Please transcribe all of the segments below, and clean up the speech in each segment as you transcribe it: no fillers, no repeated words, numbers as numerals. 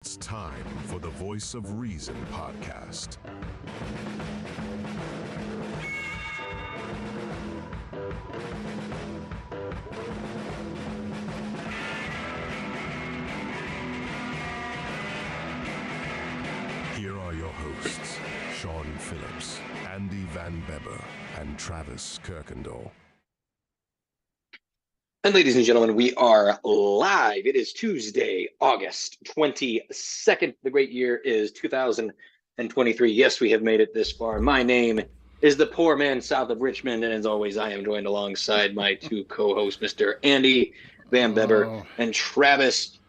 It's time for the Voice of Reason podcast. Here are your hosts, Sean Phillips, Andy Van Beber, and Travis Kirkendall. And ladies and gentlemen, we are live. It is Tuesday, August 22nd. The great year is 2023. Yes, we have made it this far. My name is the poor man south of Richmond. And as always, I am joined alongside my two co-hosts, Mr. Andy Van Beber and Travis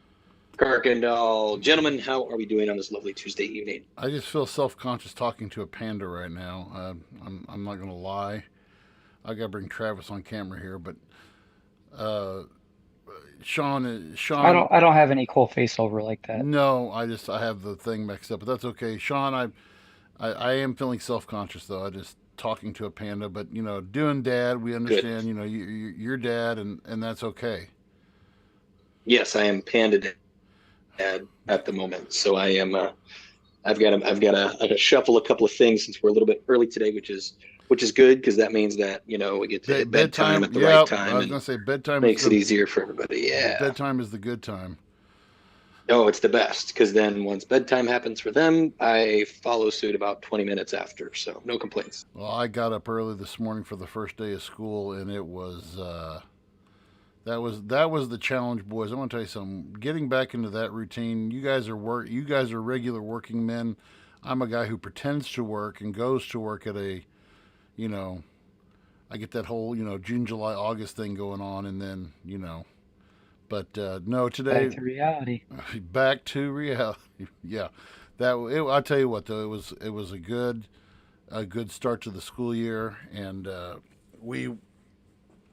Kirkendall. Gentlemen, how are we doing on this lovely Tuesday evening? I just feel self-conscious talking to a panda right now. I'm not going to lie. I got to bring Travis on camera here, but Sean. I don't have any cool face over like that. No, I have the thing mixed up, but that's okay. Sean, I am feeling self-conscious though. I just talking to a panda, but doing dad, we understand. Good. You're dad, and that's okay. Yes, I am panda dad at the moment, so I am. I've got to shuffle a couple of things since we're a little bit early today, which is good because that means that we get to hit bedtime at the right time. I was going to say bedtime makes it easier for everybody. Yeah, bedtime is the good time. No, it's the best because then once bedtime happens for them, I follow suit about 20 minutes after. So no complaints. Well, I got up early this morning for the first day of school, and it was that was the challenge, boys. I want to tell you something. Getting back into that routine, you guys are regular working men. I'm a guy who pretends to work and goes to work at a I get that whole, June, July, August thing going on, and then, but no, today. Back to reality. Back to reality. Yeah, I'll tell you what though, it was a good start to the school year, and we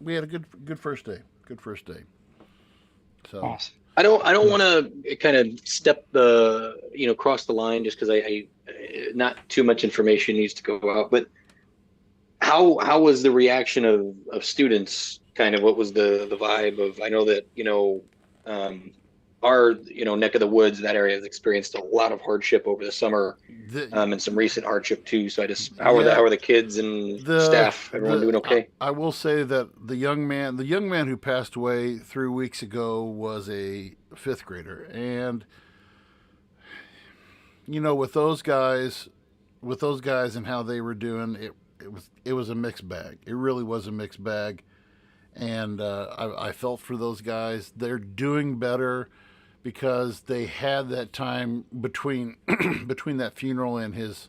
had a good first day. Good first day. So. Awesome. I don't want to kind of step cross the line just because I not too much information needs to go out, but. How was the reaction of students? Kind of what was the vibe of? I know that our neck of the woods, that area has experienced a lot of hardship over the summer, and some recent hardship too. So how are the kids and staff? Everyone doing okay? I will say that the young man who passed away 3 weeks ago was a fifth grader, and with those guys and how they were doing it. It was a mixed bag. It really was a mixed bag, and I felt for those guys. They're doing better because they had that time between that funeral and his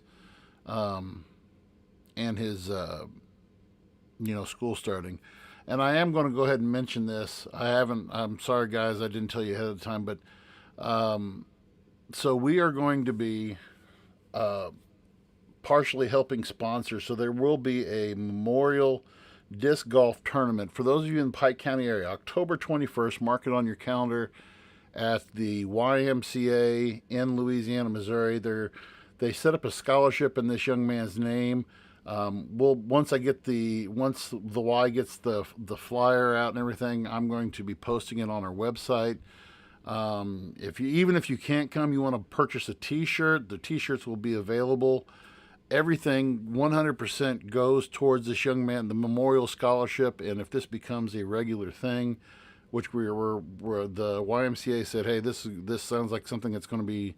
school starting. And I am going to go ahead and mention this. I'm sorry, guys, I didn't tell you ahead of time, but so we are going to be. Partially helping sponsor. So there will be a memorial disc golf tournament for those of you in the Pike County area, October 21st. Mark it on your calendar at the YMCA in Louisiana, Missouri. They set up a scholarship in this young man's name. Once the Y gets the flyer out and everything, I'm going to be posting it on our website. If you can't come, you want to purchase a T-shirt. The T-shirts will be available. Everything 100% goes towards this young man, the memorial scholarship, and if this becomes a regular thing, which the YMCA said, hey, this sounds like something that's going to be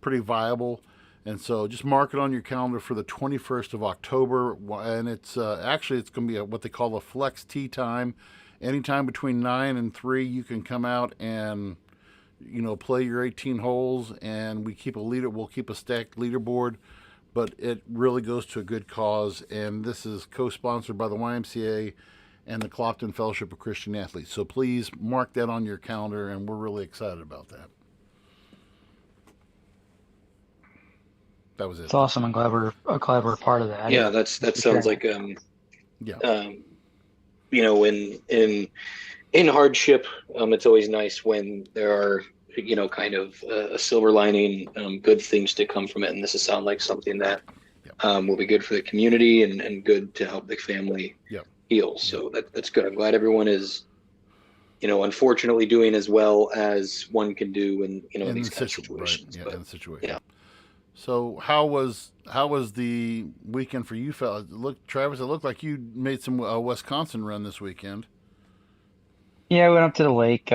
pretty viable, and so just mark it on your calendar for the 21st of October, and it's going to be what they call a flex tee time. Anytime between 9 and 3, you can come out and play your 18 holes, and we'll keep a stacked leaderboard. But it really goes to a good cause, and this is co-sponsored by the YMCA and the Clopton Fellowship of Christian Athletes. So please mark that on your calendar, and we're really excited about that. That was it. It's awesome. I'm glad we're a part of that. Yeah, that sounds like in hardship, it's always nice when there are kind of a silver lining, good things to come from it. And this is sound like something that will be good for the community and good to help the family heal. So that's good. I'm glad everyone is unfortunately doing as well as one can do in these kind of situations. Right? Yeah, but, in the situation. yeah. So how was the weekend for you fellas? Travis, it looked like you made some Wisconsin run this weekend. Yeah, we went up to the lake,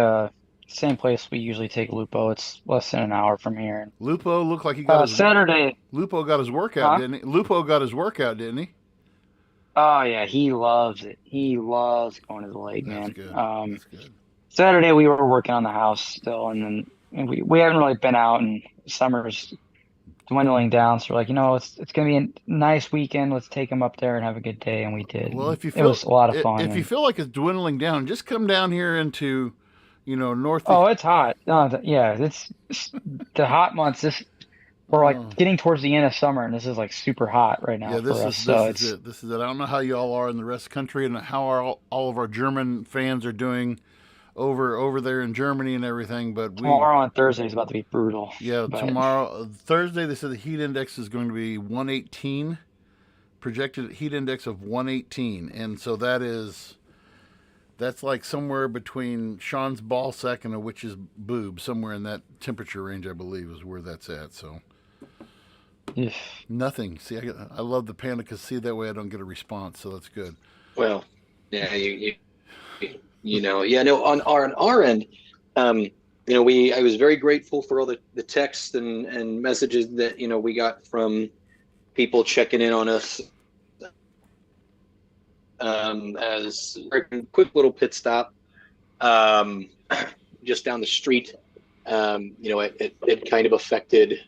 same place we usually take Lupo. It's less than an hour from here. Lupo looked like he got his Saturday, Lupo got his workout, huh? didn't he? Lupo got his workout, didn't he? Oh yeah, he loves it. He loves going to the lake, That's man. good. That's good. Saturday we were working on the house still, and then we haven't really been out, and summer's dwindling down. So we're like, it's gonna be a nice weekend. Let's take him up there and have a good day, and we did. Well, And if you it feel was a lot of fun. if you feel like it's dwindling down, just come down here into, north. Oh, it's hot. No, yeah, it's the hot months. We're like getting towards the end of summer, and this is like super hot right now Yeah, for us. this So is it. This is it. I don't know how y'all are in the rest of the country and how all of our German fans are doing over there in Germany and everything, but tomorrow and Thursday is about to be brutal. Yeah, but tomorrow, Thursday, they said the heat index is going to be 118, projected heat index of 118, and so that's like somewhere between Sean's ball sack and a witch's boob, somewhere in that temperature range, I believe, is where that's at. So nothing. See, I love the panda because see that way I don't get a response, so that's good. Well, yeah, on our end, I was very grateful for all the texts and messages that we got from people checking in on us. As a quick little pit stop, just down the street, it kind of affected.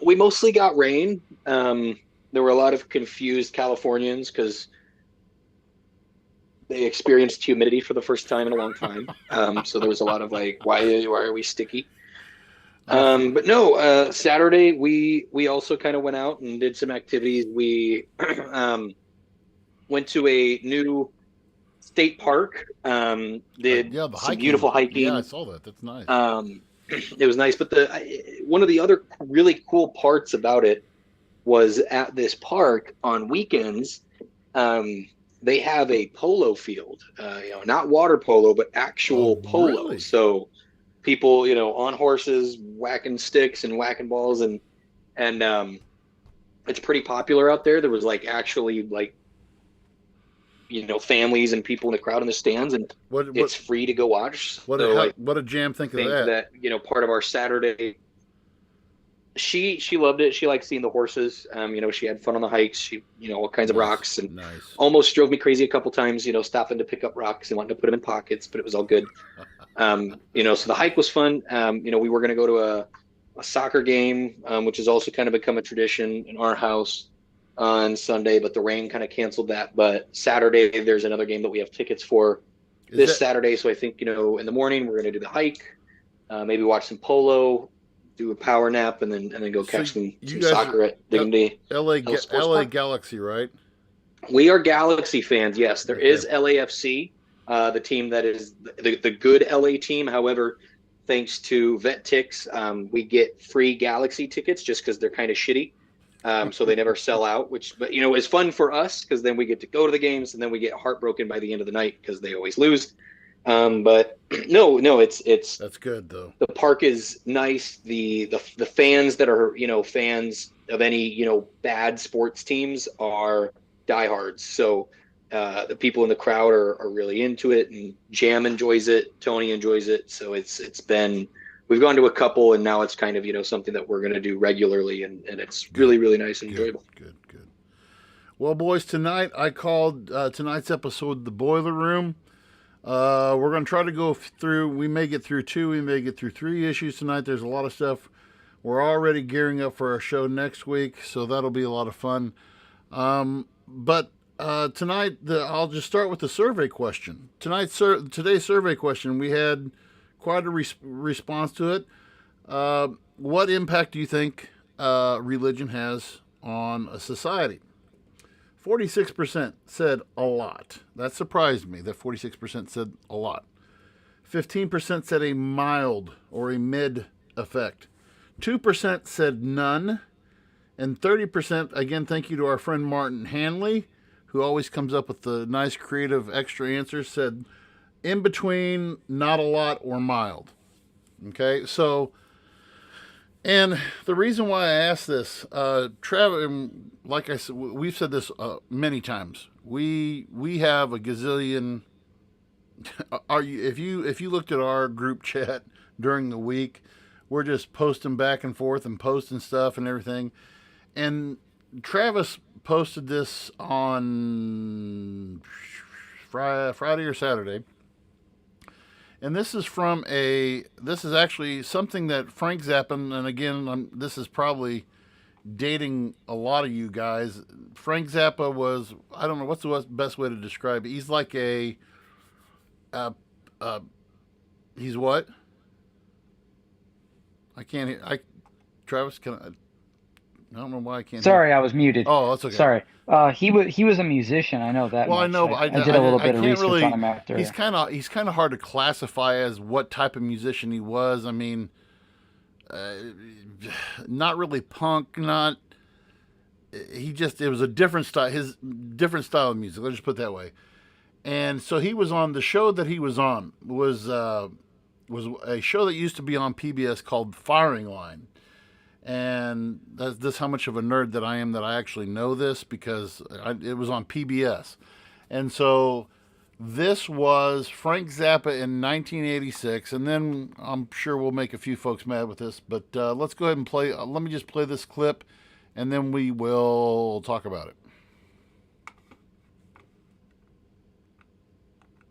We mostly got rain. There were a lot of confused Californians because they experienced humidity for the first time in a long time. So there was a lot of like, why are we sticky? But no, Saturday we also kind of went out and did some activities. We went to a new state park. Did some beautiful hiking. Yeah, I saw that. That's nice. It was nice, but one of the other really cool parts about it was at this park on weekends. They have a polo field, not water polo, but actual polo. Really? So people, on horses, whacking sticks and whacking balls, and it's pretty popular out there. There was actually families and people in the crowd in the stands, and it's free to go watch. What did Jam think of that? Part of our Saturday. She loved it. She liked seeing the horses. She had fun on the hikes. She, all kinds of rocks, and almost drove me crazy a couple times. Stopping to pick up rocks and wanting to put them in pockets, but it was all good. So the hike was fun. We were going to go to a soccer game, which has also kind of become a tradition in our house on Sunday, but the rain kind of canceled that. But Saturday, there's another game that we have tickets for Saturday. So I think, in the morning, we're going to do the hike, maybe watch some polo, do a power nap, and then go catch some soccer at Dignity. LA Galaxy, right? We are Galaxy fans. Yes, there is LAFC, the team that is the good LA team. However, thanks to VetTix, we get free Galaxy tickets just because they're kind of shitty. So they never sell out, but it's fun for us because then we get to go to the games and then we get heartbroken by the end of the night because they always lose. But no, it's that's good though. The park is nice. The fans that are fans of any bad sports teams are diehards. So the people in the crowd are really into it, and Jam enjoys it. Tony enjoys it. So we've gone to a couple, and now it's kind of something that we're going to do regularly, and it's really, really nice and enjoyable. Good. Well, boys, tonight I called tonight's episode the Boiler Room. We're going to try to go through. We may get through 2. We may get through 3 issues tonight. There's a lot of stuff. We're already gearing up for our show next week, so that'll be a lot of fun. But tonight, I'll just start with the survey question. Today's survey question, we had quite a response to it. What impact do you think religion has on a society? 46% said a lot. That surprised me that 46% said a lot. 15% said a mild or a mid effect. 2% said none. And 30%, again, thank you to our friend Martin Hanley, who always comes up with the nice, creative, extra answers, said in between, not a lot, or mild. Okay, so, and the reason why I asked this, Travis, like I said, we've said this many times. We have a gazillion. If you looked at our group chat during the week, we're just posting back and forth and posting stuff and everything. And Travis posted this on Friday or Saturday. And this is this is actually something that Frank Zappa, and again, this is probably dating a lot of you guys. Frank Zappa was, I don't know, what's the best way to describe it? He's like he's what? I can't hear, Travis, I don't know why I can't. Sorry, I was muted. Oh, that's okay. Sorry. He was a musician. I know that. Well, much. I know, but I did a little bit of research on him after. He's kind of hard to classify as what type of musician he was. I mean, not really punk. Not. It was a different style. His different style of music. Let's just put it that way. And so he was on the show that he was on was a show that used to be on PBS called Firing Line. And that's how much of a nerd that I am that I actually know this because it was on PBS. And so this was Frank Zappa in 1986. And then I'm sure we'll make a few folks mad with this. But let's go ahead and play. Let me just play this clip and then we will talk about it.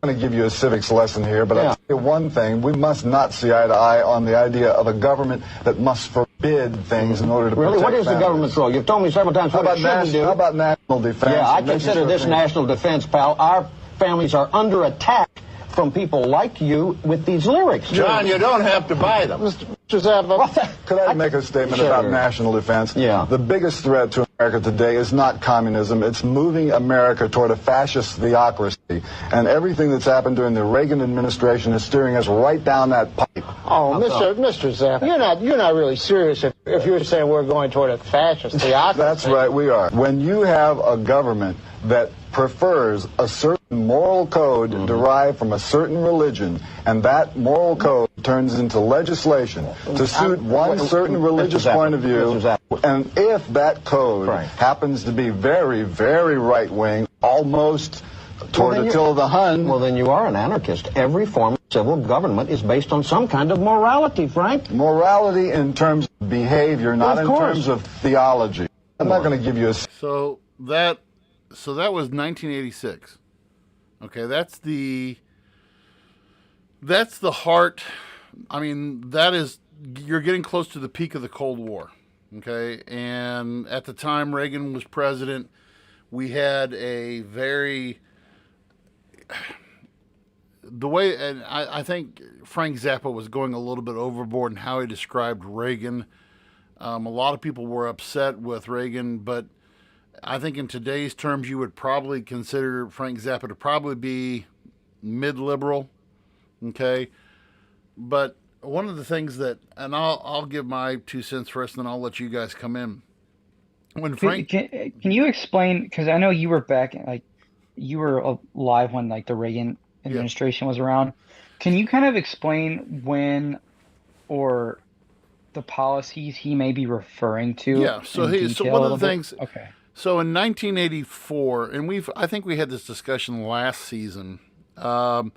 I'm going to give you a civics lesson here, but I'll tell you one thing. We must not see eye to eye on the idea of a government that must forbid things in order to protect Really? What is the government's role? You've told me several times what it shouldn't do. How about national defense? Yeah, I consider this national defense, pal. Our families are under attack from people like you with these lyrics. John, you don't have to buy them. Mr. Zappa, could I make a statement about national defense? Yeah. The biggest threat to America today is not communism. It's moving America toward a fascist theocracy. And everything that's happened during the Reagan administration is steering us right down that pipe. Oh, Mr. Zappa, you're not really serious if you're saying we're going toward a fascist theocracy. That's right, we are. When you have a government that prefers a certain moral code derived from a certain religion, and that moral code turns into legislation to suit one certain religious point of view, and if that code happens to be very, very right-wing, almost toward Attila the Hun... Well, then you are an anarchist. Every form of civil government is based on some kind of morality, Frank. Morality in terms of behavior, not in terms of theology. I'm not going to give you a... So that was 1986. Okay, that's the heart. I mean, you're getting close to the peak of the Cold War. Okay, and at the time Reagan was president, we had a very and I think Frank Zappa was going a little bit overboard in how he described Reagan. A lot of people were upset with Reagan, but I think in today's terms, you would probably consider Frank Zappa to probably be mid-liberal, okay? But one of the things that, and I'll give my 2 cents first, and then I'll let you guys come in. When Frank, can you explain? Because I know you were back, you were alive when the Reagan administration was around. Can you kind of explain when or the policies he may be referring to? Yeah. So one of the things. Okay. So in 1984, and I think we had this discussion last season, a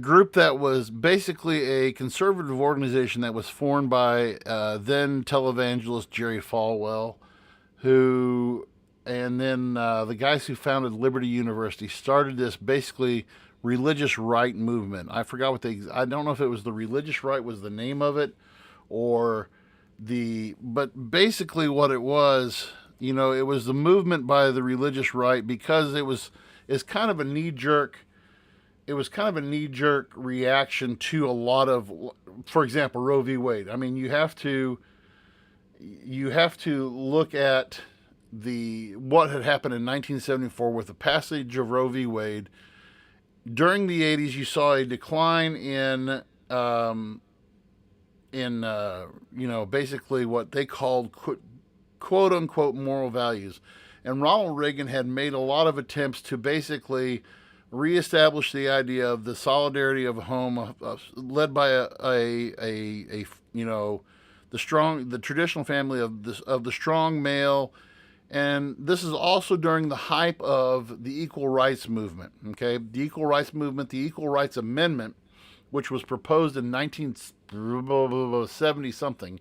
group that was basically a conservative organization that was formed by then televangelist Jerry Falwell, and then the guys who founded Liberty University started this basically religious right movement. I forgot I don't know if it was the religious right was the name of it, but basically what it was. It was the movement by the religious right because it's kind of a knee-jerk. It was kind of a knee-jerk reaction to a lot of, for example, Roe v. Wade. I mean, you have to look at what had happened in 1974 with the passage of Roe v. Wade. During the 80s, you saw a decline in basically what they called quote-unquote moral values. And Ronald Reagan had made a lot of attempts to basically reestablished the idea of the solidarity of a home, led by a you know, the traditional family of the strong male. And this is also during the hype of the equal rights movement. Okay, the equal rights movement, the Equal Rights Amendment, which was proposed in 1970 something,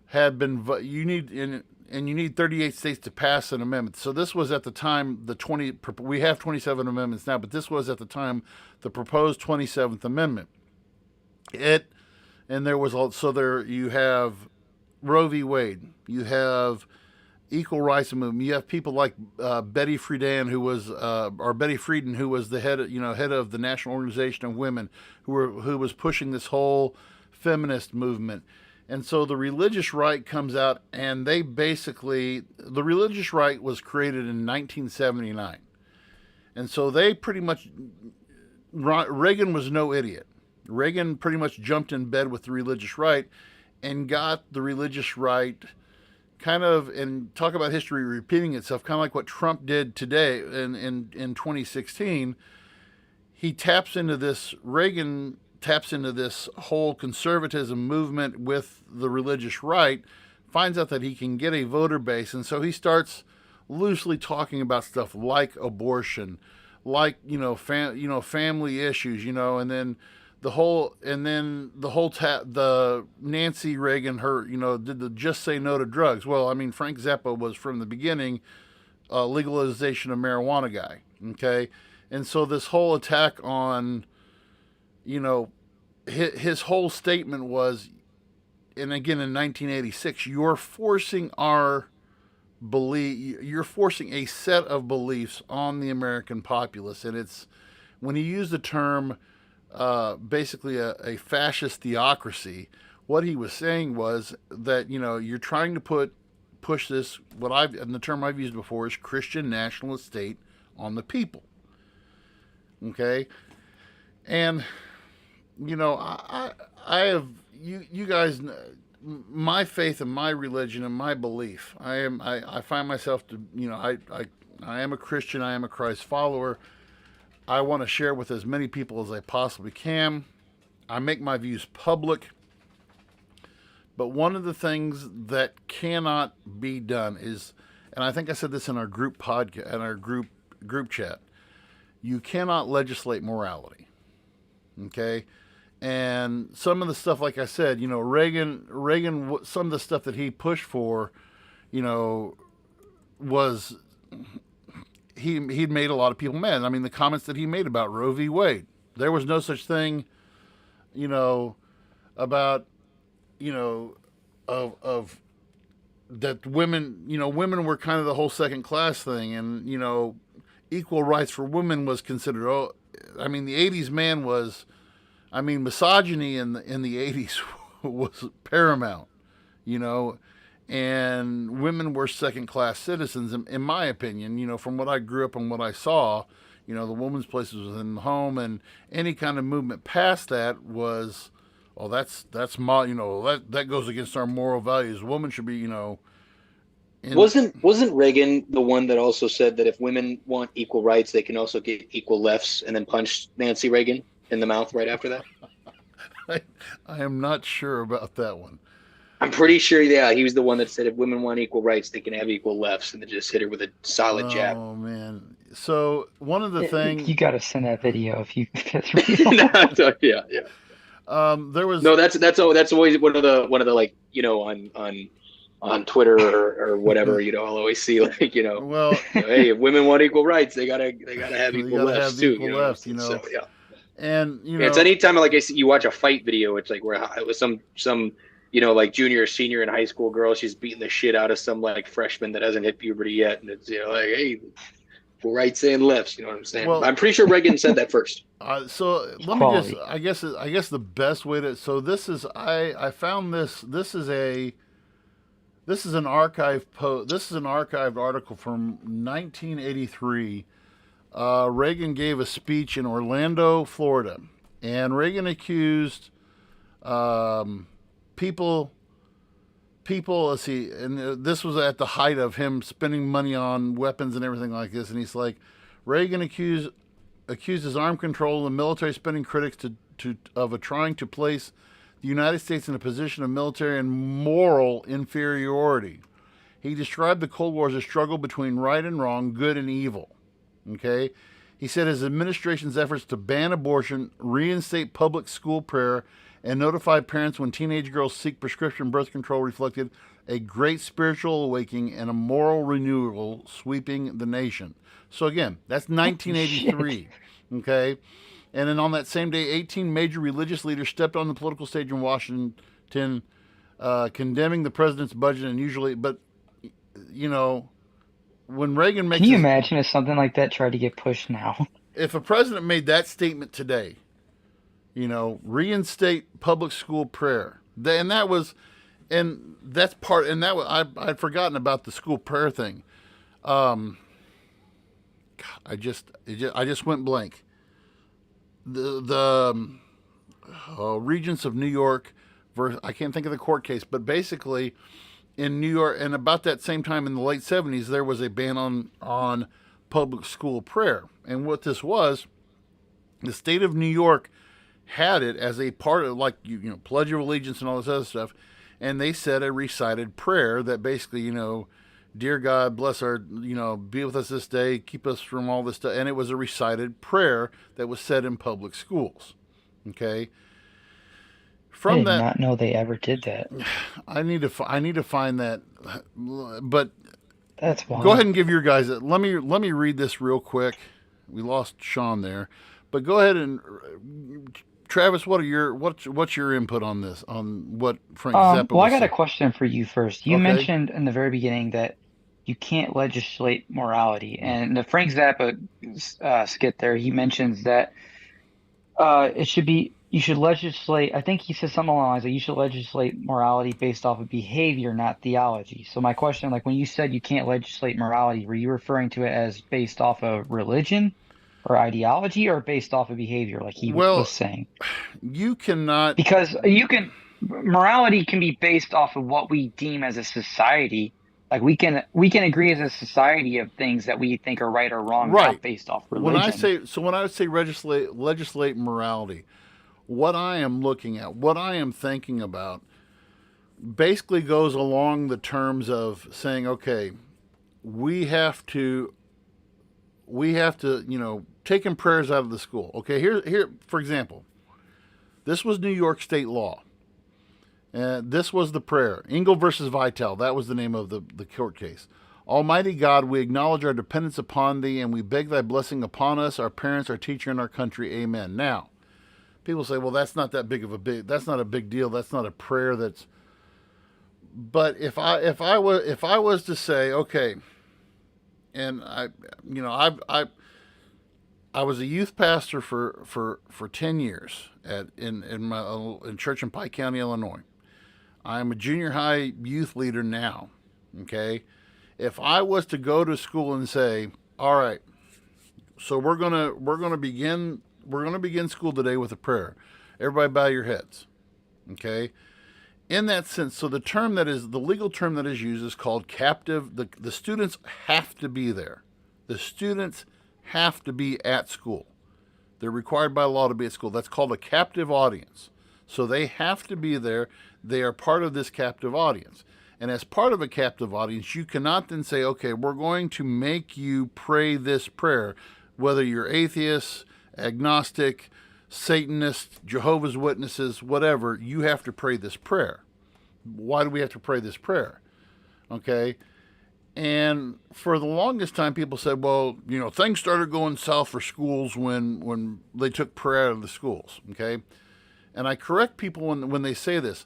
had been you need 38 states to pass an amendment. So this was at the time we have 27 amendments now, but this was at the time the proposed 27th amendment. And there was also you have Roe v. Wade, you have equal rights movement. You have people like Betty Friedan, who was the head of the National Organization of Women, who was pushing this whole feminist movement. And so the religious right comes out, and the religious right was created in 1979. And so they pretty much, Reagan was no idiot. Reagan pretty much jumped in bed with the religious right and got the religious right kind of, and talk about history repeating itself, kind of like what Trump did today in 2016. Reagan taps into this whole conservatism movement with the religious right, finds out that he can get a voter base, and so he starts loosely talking about stuff like abortion, like family issues, and then the Nancy Reagan, did the Just Say No to Drugs. Well, I mean, Frank Zappa was from the beginning legalization of marijuana guy. Okay, and so this whole attack on, his whole statement was, and again in 1986, you're forcing a set of beliefs on the American populace, and it's when he used the term. Basically a fascist theocracy. What he was saying was that you're trying to push this, and the term I've used before is Christian nationalist state on the people. Okay, and I have you guys, my faith and my religion and my belief. I find myself to I am a Christian. I am a Christ follower. I want to share with as many people as I possibly can. I make my views public. But one of the things that cannot be done is, and I think I said this in our group podcast, in our group chat, you cannot legislate morality. Okay? And some of the stuff, like I said, Reagan, some of the stuff that he pushed for, was... He'd made a lot of people mad. I mean, the comments that he made about Roe v. Wade, there was no such thing, about, of that women, women were kind of the whole second class thing, and equal rights for women was considered. The 80s man was, misogyny in the 80s was paramount, and women were second-class citizens, in my opinion. From what I grew up and what I saw, the woman's place was in the home, and any kind of movement past that was, that goes against our moral values. Women should be, Wasn't Reagan the one that also said that if women want equal rights, they can also get equal lefts, and then punched Nancy Reagan in the mouth right after that? I am not sure about that one. I'm pretty sure, yeah, he was the one that said if women want equal rights, they can have equal lefts, and then just hit her with a solid jab. Oh, man. So one of the things... You got to send that video if you... Yeah. There was... No, that's always one of the on Twitter or whatever, I'll always see well, hey, if women want equal rights, they gotta have equal lefts too. So, yeah. And it's anytime like I see you watch a fight video, it's like where it was some like junior or senior in high school girl, she's beating the shit out of some like freshman that hasn't hit puberty yet, and it's like, hey, rights and lefts, you know what I'm saying? Well, I'm pretty sure Reagan said that first. So let me just, I guess the best way to, so this is, I found this is an archived article from 1983. Reagan gave a speech in Orlando, Florida, and Reagan accused people, let's see, and this was at the height of him spending money on weapons and everything like this, and he's like, Reagan accused accuses armed control and military spending critics of trying to place the United States in a position of military and moral inferiority. He described the Cold War as a struggle between right and wrong, good and evil. Okay? He said his administration's efforts to ban abortion, reinstate public school prayer, and notify parents when teenage girls seek prescription birth control reflected a great spiritual awakening and a moral renewal sweeping the nation. So again, that's 1983. Okay? And then on that same day, 18 major religious leaders stepped on the political stage in Washington, condemning the president's budget and usually, but, you know, when Reagan makes... Can you imagine if something like that tried to get pushed now? If a president made that statement today, you know, reinstate public school prayer, and that was, and that's part, and that was, I'd forgotten about the school prayer thing. I just went blank. The Regents of New York, I can't think of the court case, but basically in New York, and about that same time in the late 70s, there was a ban on public school prayer. And what this was, the state of New York had it as a part of, like, you know, Pledge of Allegiance and all this other stuff, and they said a recited prayer that basically, you know, dear God, bless our, you know, be with us this day, keep us from all this stuff. And it was a recited prayer that was said in public schools. Okay. From that, I did not know they ever did that. I need to find that, but that's wild. Go ahead and give your guys it. Let me read this real quick. We lost Sean there, but go ahead and Travis, what's your input on this? On what Frank Zappa Well, I got saying? a question for you first. You mentioned in the very beginning that you can't legislate morality, and the Frank Zappa skit there, he mentions that you should legislate. I think he says something along the lines that you should legislate morality based off of behavior, not theology. So my question, like when you said you can't legislate morality, were you referring to it as based off of religion or ideology, or based off of behavior, like he was saying? You cannot, because morality can be based off of what we deem as a society. Like we can agree as a society of things that we think are right or wrong, not based off religion. When I say legislate morality, what I am looking at, what I am thinking about, basically goes along the terms of saying, okay, we have to, you know, taking prayers out of the school. Okay, here, for example, this was New York state law. This was the prayer. Engel versus Vitale. That was the name of the court case. Almighty God, we acknowledge our dependence upon thee, and we beg thy blessing upon us, our parents, our teacher, and our country. Amen. Now, people say, well, that's not that that's not a big deal. That's not a prayer but if I was to say, okay, and I was a youth pastor for 10 years in church in Pike County, Illinois. I'm a junior high youth leader now. Okay. If I was to go to school and say, all right, so we're going to begin school today with a prayer. Everybody bow your heads. Okay. In that sense, so the legal term that is used is called captive. The students have to be there. The students have to be at school. They're required by law to be at school. That's called a captive audience. So they have to be there. They are part of this captive audience. And as part of a captive audience, you cannot then say, okay, we're going to make you pray this prayer, whether you're atheist, agnostic, Satanist, Jehovah's Witnesses, whatever, you have to pray this prayer. Why do we have to pray this prayer? Okay. And for the longest time, people said, well, you know, things started going south for schools when they took prayer out of the schools. Okay. And I correct people when they say this.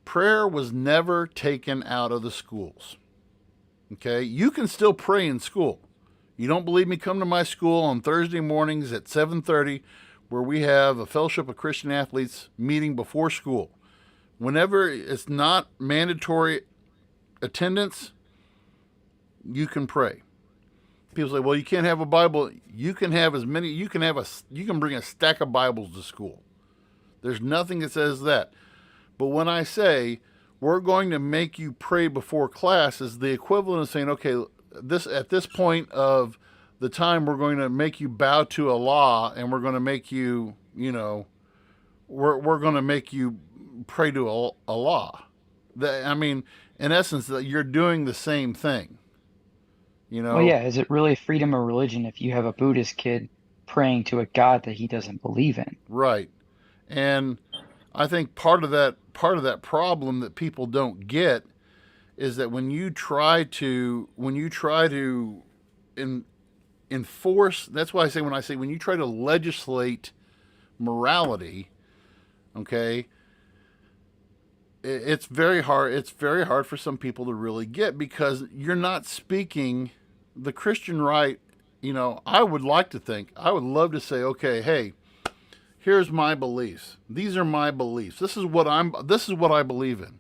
Prayer was never taken out of the schools. Okay. You can still pray in school. You don't believe me? Come to my school on Thursday mornings at 7:30, where we have a Fellowship of Christian Athletes meeting before school. Whenever it's not mandatory attendance, you can pray. People say, well, you can't have a Bible. You can have as many, you can bring a stack of Bibles to school. There's nothing that says that. But when I say we're going to make you pray before class, is the equivalent of saying, okay, at this point of the time we're going to make you bow to Allah, and we're going to make you, we're going to make you pray to Allah. I mean, in essence, that you're doing the same thing. Well, yeah, is it really freedom of religion if you have a Buddhist kid praying to a God that he doesn't believe in? Right. And I think part of that problem that people don't get is that when you try to enforce, that's why when I say when you try to legislate morality, okay, it's very hard for some people to really get, because you're not speaking the Christian right. I would love to say, okay, hey, here's my beliefs. These are my beliefs. This is what I believe in.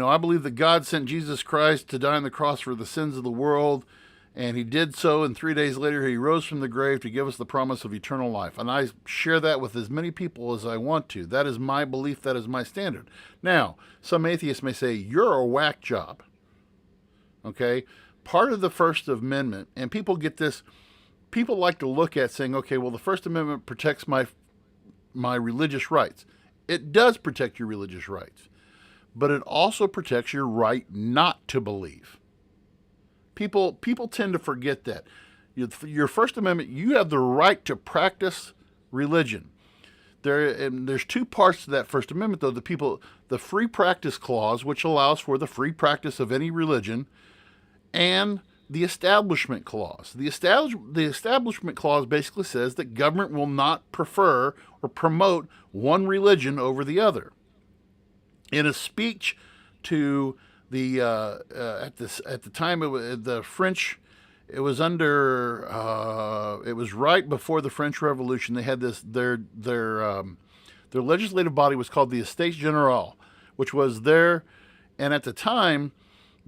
I believe that God sent Jesus Christ to die on the cross for the sins of the world, and he did so, and 3 days later he rose from the grave to give us the promise of eternal life. And I share that with as many people as I want to. That is my belief. That is my standard. Now, some atheists may say, you're a whack job. Okay? Part of the First Amendment, and people get this, people like to look at saying, okay, well, the First Amendment protects my religious rights. It does protect your religious rights, but it also protects your right not to believe. People tend to forget that. Your First Amendment, you have the right to practice religion. There's two parts to that First Amendment, though. The Free Practice Clause, which allows for the free practice of any religion, and the Establishment Clause. The Establishment Clause basically says that government will not prefer or promote one religion over the other. In a speech to the at the time the French, it was right before the French Revolution. They had this their legislative body was called the Estates Generales, which was there, and at the time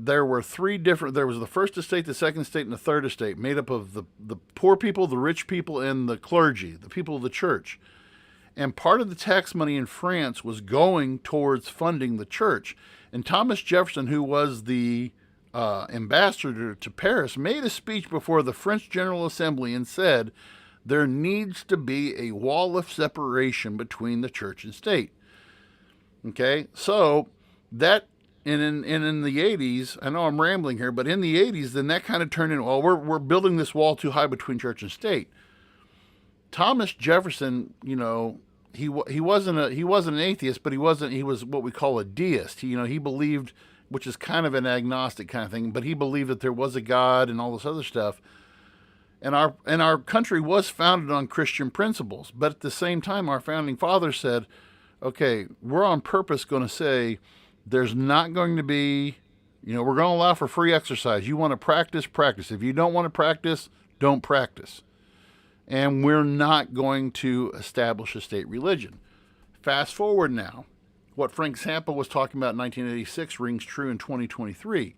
there were there was the first estate, the second estate, and the third estate, made up of the poor people, the rich people, and the clergy, the people of the church. And part of the tax money in France was going towards funding the church. And Thomas Jefferson, who was the ambassador to Paris, made a speech before the French General Assembly and said, there needs to be a wall of separation between the church and state. Okay, so that, and in the 80s, I know I'm rambling here, but in the 80s, then that kind of turned into, well, we're building this wall too high between church and state. Thomas Jefferson, he wasn't an atheist, but he was what we call a deist. He believed, which is kind of an agnostic kind of thing, but he believed that there was a God and all this other stuff. And our country was founded on Christian principles, but at the same time, our founding fathers said, okay, we're on purpose going to say there's not going to be, we're going to allow for free exercise. You want to practice, practice. If you don't want to practice, don't practice. And we're not going to establish a state religion. Fast forward now, what Frank Zappa was talking about in 1986 rings true in 2023.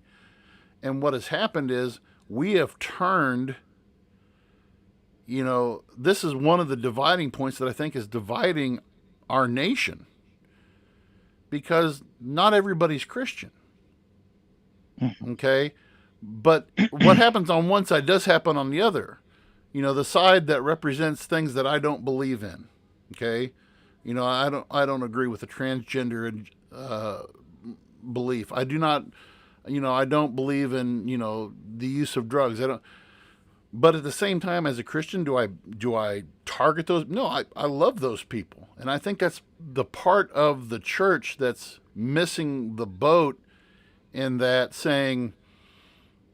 And what has happened is we have turned, this is one of the dividing points that I think is dividing our nation, because not everybody's Christian. Okay? But what happens on one side does happen on the other. The side that represents things that I don't believe in. Okay? I don't agree with the transgender belief. I do not, I don't believe in, the use of drugs. But at the same time, as a Christian, do I target those? No, I love those people. And I think that's the part of the church that's missing the boat, in that saying,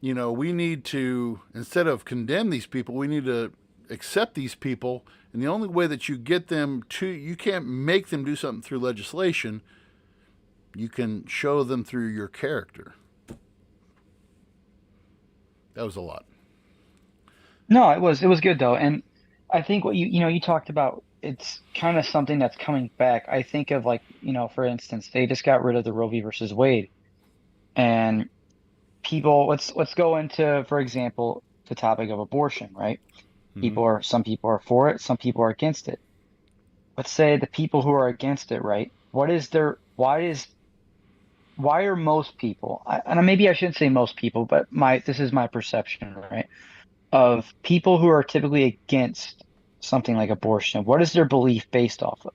we need to, instead of condemn these people, we need to accept these people. And the only way that you get them to, you can't make them do something through legislation. You can show them through your character. That was a lot. No, it was good though. And I think what you talked about, it's kind of something that's coming back. I think of, like, for instance, they just got rid of the Roe v. versus Wade. And people, let's go into, for example, the topic of abortion, right? Mm-hmm. Some people are for it, some people are against it. Let's say the people who are against it, right? Why are most people, and maybe I shouldn't say most people, but this is my perception, right? of people who are typically against something like abortion, what is their belief based off of?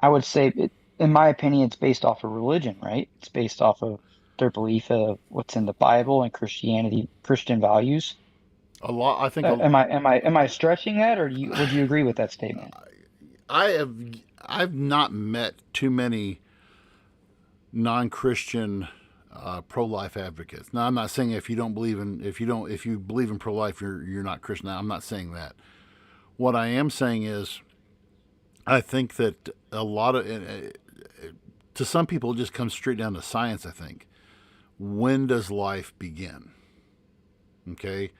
I would say, in my opinion, it's based off of religion, right? It's based off of their belief of what's in the Bible and Christianity, Christian values. A lot, I think. Am I stretching that, or would you agree with that statement? I have I've not met too many non-Christian pro-life advocates. Now, I'm not saying if you believe in pro-life, you're not Christian. Now, I'm not saying that. What I am saying is, I think that a lot of to some people, it just comes straight down to science. I think, when does life begin? Okay,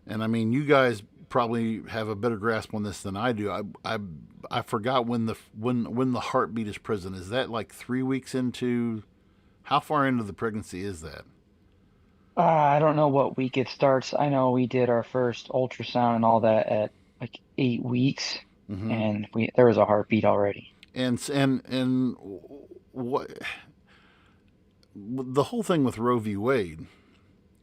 and I mean, you guys probably have a better grasp on this than I do. I forgot when the heartbeat is present. Is that like 3 weeks into? How far into the pregnancy is that? I don't know what week it starts. I know we did our first ultrasound and all that at like 8 weeks, and there was a heartbeat already. And what the whole thing with Roe v. Wade,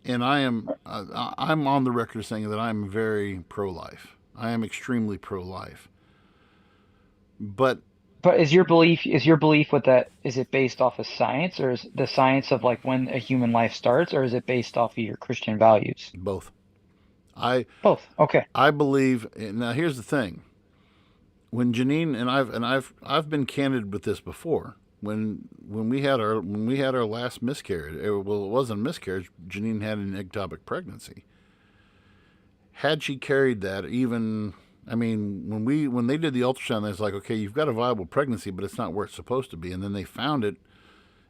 and I'm on the record saying that I'm very pro-life. I am extremely pro-life. But is your belief with that, is it based off of science, or is the science of like when a human life starts, or is it based off of your Christian values? both. Both. Okay. I believe. Now, here's the thing. When Janine and I've been candid with this before. When we had our last miscarriage, it wasn't a miscarriage. Janine had an ectopic pregnancy. Had she carried that, even, I mean, when they did the ultrasound, they was like, okay, you've got a viable pregnancy, but it's not where it's supposed to be. And then they found it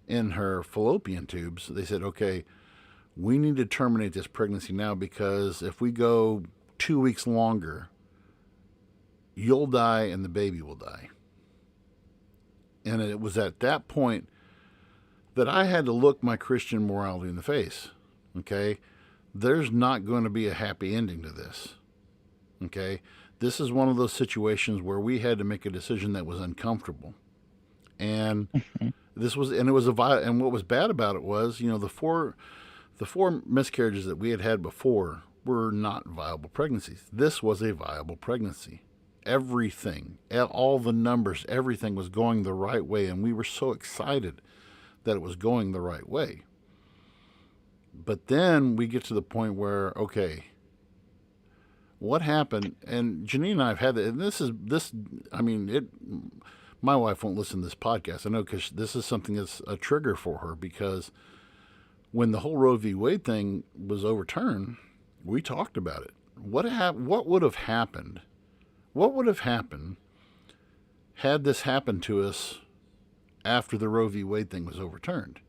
in her fallopian tubes. They said, okay, we need to terminate this pregnancy now, because if we go 2 weeks longer, you'll die and the baby will die. And it was at that point that I had to look my Christian morality in the face. Okay? There's not going to be a happy ending to this. Okay? This is one of those situations where we had to make a decision that was uncomfortable. And and what was bad about it was, the four miscarriages that we had before were not viable pregnancies. This was a viable pregnancy. Everything, all the numbers, everything was going the right way, and we were so excited that it was going the right way. But then we get to the point where, okay, what happened? And Janine and I have had that, and my wife won't listen to this podcast, I know, because this is something that's a trigger for her, because when the whole Roe v. Wade thing was overturned, we talked about it. What would have happened? What would have happened had this happened to us after the Roe v. Wade thing was overturned?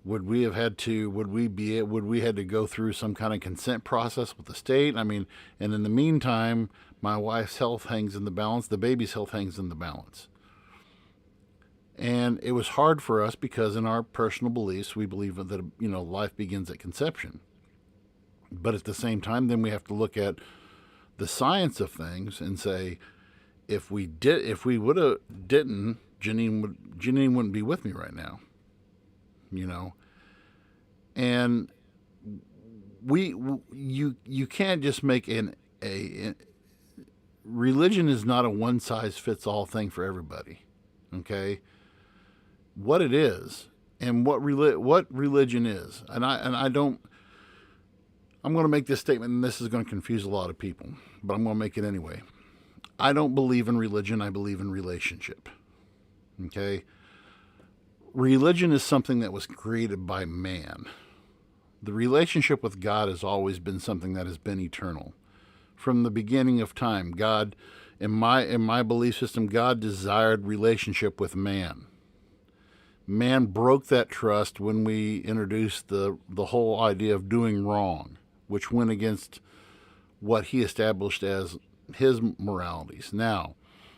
Would we had to go through some kind of consent process with the state? I mean, and in the meantime, my wife's health hangs in the balance, the baby's health hangs in the balance. And it was hard for us because in our personal beliefs, we believe that, life begins at conception. But at the same time, then we have to look at the science of things and say, if we would have didn't, Janine wouldn't be with me right now, and you can't just make a religion is not a one size fits all thing for everybody. Okay, what it is and what religion is, and I don't. I'm going to make this statement, and this is going to confuse a lot of people, but I'm going to make it anyway. I don't believe in religion. I believe in relationship. Okay? Religion is something that was created by man. The relationship with God has always been something that has been eternal. From the beginning of time, God, in my belief system, God desired relationship with man. Man broke that trust when we introduced the whole idea of doing wrong, which went against what he established as his moralities. Now,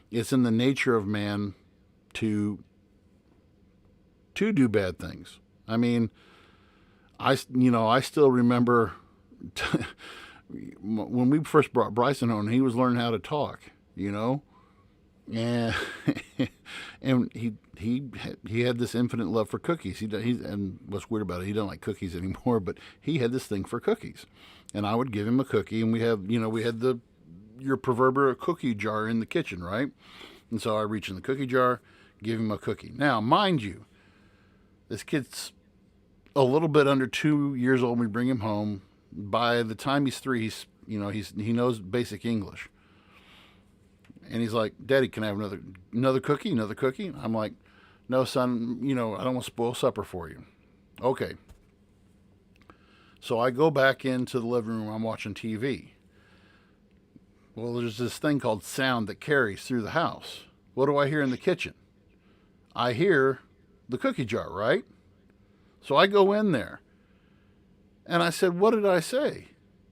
it's in the nature of man to do bad things. I mean, I still remember when we first brought Bryson home, he was learning how to talk, and and he had this infinite love for cookies. And what's weird about it, he doesn't like cookies anymore, but he had this thing for cookies, and I would give him a cookie, and we had your proverbial cookie jar in the kitchen, right? And so I reach in the cookie jar, give him a cookie. Now, mind you, this kid's a little bit under 2 years old. We bring him home. By the time he's 3, he knows basic English. And he's like, "Daddy, can I have another cookie? Another cookie?" I'm like, "No, son. I don't want to spoil supper for you." Okay. So I go back into the living room. I'm watching TV. Well, there's this thing called sound that carries through the house. What do I hear in the kitchen? I hear the cookie jar, right? So I go in there. And I said, "What did I say?"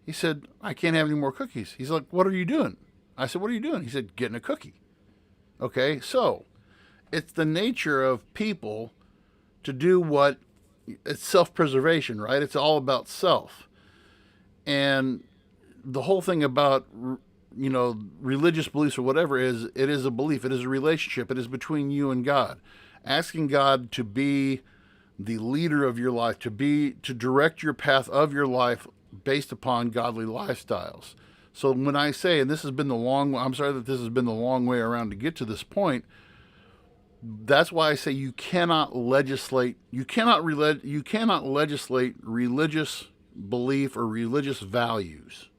He said, "I can't have any more cookies." He's like, "What are you doing?" I said, "What are you doing?" He said, "Getting a cookie." Okay, so it's the nature of people to do what, it's self-preservation, right? It's all about self. And the whole thing about, religious beliefs or whatever it is a belief. It is a relationship. It is between you and God. Asking God to be the leader of your life, to direct your path of your life based upon godly lifestyles. So when I say, and I'm sorry that this has been the long way around to get to this point, that's why I say you cannot legislate religious belief or religious values.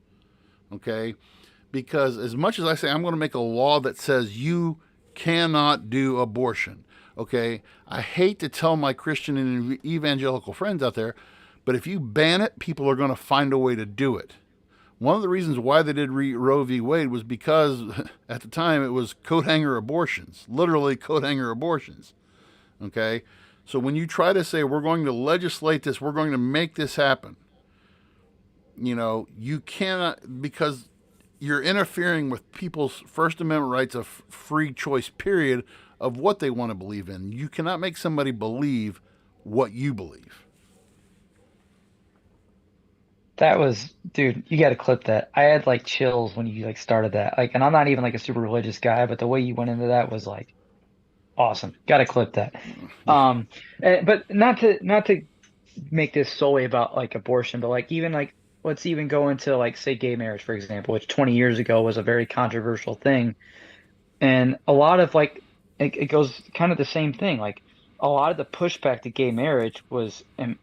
Okay? Because as much as I say I'm going to make a law that says you cannot do abortion, okay, I hate to tell my Christian and evangelical friends out there, but if you ban it, people are going to find a way to do it. One of the reasons why they did Roe v. Wade was because at the time it was coat hanger abortions, literally coat hanger abortions. Okay? So when you try to say we're going to legislate this, we're going to make this happen, you cannot, because you're interfering with people's First Amendment rights of free choice, period, of what they want to believe in. You cannot make somebody believe what you believe. That was, dude, you got to clip that. I had like chills when you like started that. Like, and I'm not even like a super religious guy, but the way you went into that was like awesome. Got to clip that. But not to make this solely about like abortion, but like even like let's even go into like say gay marriage, for example, which 20 years ago was a very controversial thing. And a lot of like it goes kind of the same thing. Like a lot of the pushback to gay marriage was, and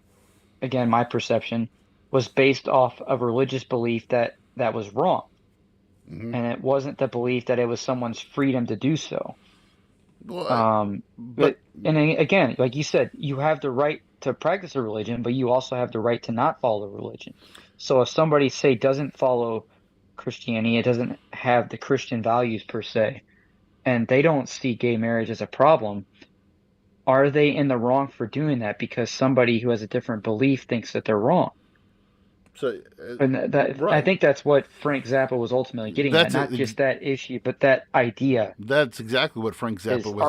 again, my perception was based off of religious belief that was wrong. Mm-hmm. And it wasn't the belief that it was someone's freedom to do so. Well, but and again, like you said, you have the right to practice a religion, but you also have the right to not follow a religion. So if somebody say doesn't follow Christianity, it doesn't have the Christian values per se, and they don't see gay marriage as a problem, are they in the wrong for doing that because somebody who has a different belief thinks that they're wrong? So, and that right. I think that's what Frank Zappa was ultimately getting at, not just that issue, but that idea. That's exactly what Frank Zappa was.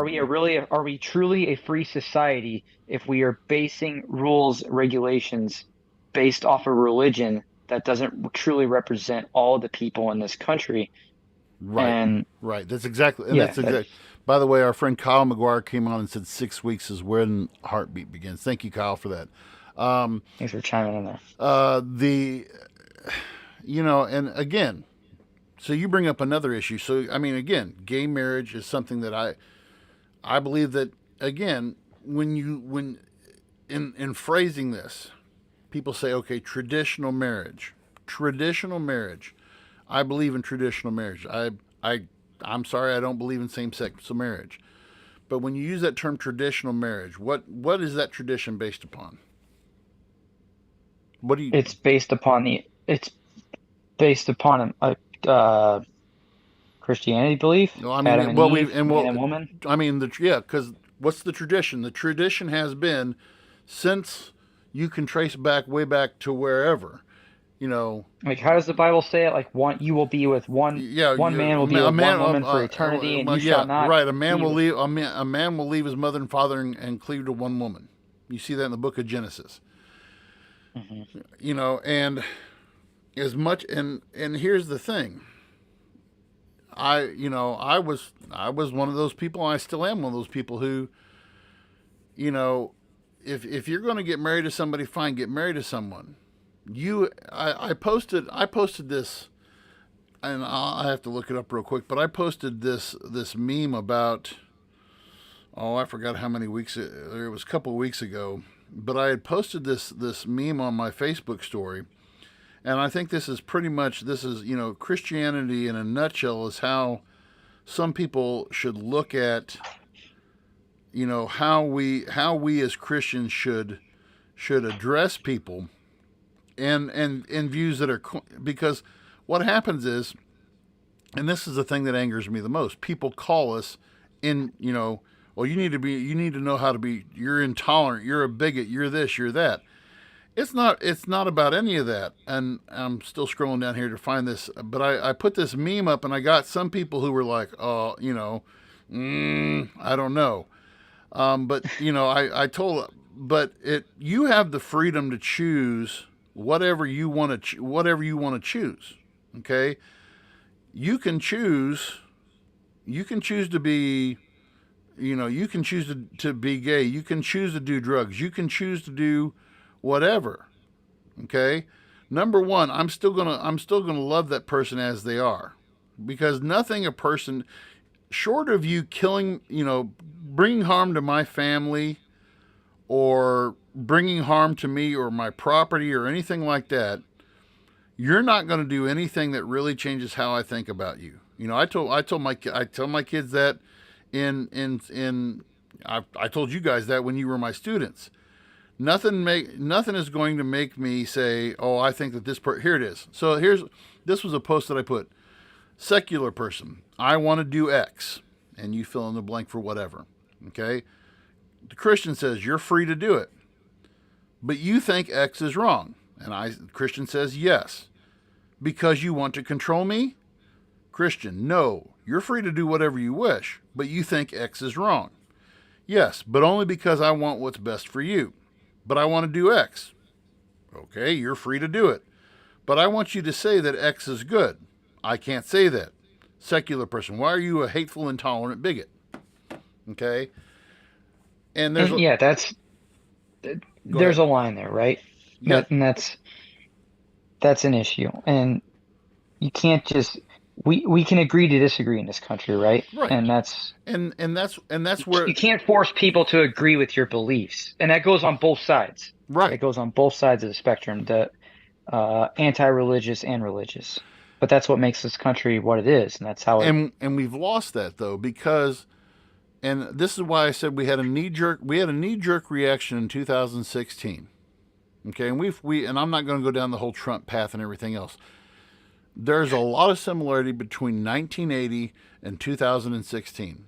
Are we truly a free society if we are basing rules, regulations based off a religion that doesn't truly represent all the people in this country? Right. Right. That's exactly. And that's exactly. By the way, our friend Kyle McGuire came on and said 6 weeks is when heartbeat begins. Thank you, Kyle, for that. Thanks for chiming in there. And again, so you bring up another issue. So, I mean, again, gay marriage is something that I believe that, again, when in phrasing this, people say, okay, traditional marriage. I believe in traditional marriage. I'm sorry, I don't believe in same-sex marriage. But when you use that term traditional marriage, what is that tradition based upon? What do you? It's based upon a Christianity belief. Well, I mean, man and woman. I mean, because what's the tradition? The tradition has been since you can trace way back to wherever. Like how does the Bible say it? Like you will be with one man will be with one woman for eternity, and you shall not. Right, a man will leave his mother and father and cleave to one woman. You see that in the book of Genesis. Mm-hmm. And as much and here's the thing. I was one of those people. And I still am one of those people who, if you're going to get married to somebody, fine, get married to someone. I posted this, and I have to look it up real quick, but I posted this meme about, I forgot how many weeks it was, a couple of weeks ago, but I had posted this meme on my Facebook story, and I think this is Christianity in a nutshell is how some people should look at, how we as Christians should address people, and views that are, because what happens is, and this is the thing that angers me the most, people call us in, well, you need to know how to be, you're intolerant, you're a bigot, you're this, you're that. It's not about any of that. And I'm still scrolling down here to find this, but I put this meme up and I got some people who were like, I don't know. But you have the freedom to choose whatever you want to choose. Okay. You can choose to be, you can choose to be gay. You can choose to do drugs. You can choose to do whatever. Okay. Number one, I'm still gonna love that person as they are, because nothing a person short of you killing, bringing harm to my family or bringing harm to me or my property or anything like that, you're not going to do anything that really changes how I think about you. I tell my kids that I told you guys that when you were my students. Nothing is going to make me say, oh, I think that here it is. So this was a post that I put. Secular person, I want to do X, and you fill in the blank for whatever. Okay? The Christian says you're free to do it, but you think X is wrong. And Christian says yes. Because you want to control me? Christian, no. You're free to do whatever you wish, but you think X is wrong. Yes, but only because I want what's best for you. But I want to do X. Okay, you're free to do it. But I want you to say that X is good. I can't say that. Secular person, why are you a hateful, intolerant bigot? Okay? And there's there's a line there, right? Yeah. And that's an issue. And you can't just we can agree to disagree in this country, right? Right. And that's where you can't force people to agree with your beliefs. And that goes on both sides. Right. It goes on both sides of the spectrum, the anti-religious and religious. But that's what makes this country what it is, and that's how it. And we've lost that though, because, and this is why I said we had a knee jerk reaction in 2016. Okay, and and I'm not going to go down the whole Trump path and everything else. There's a lot of similarity between 1980 and 2016.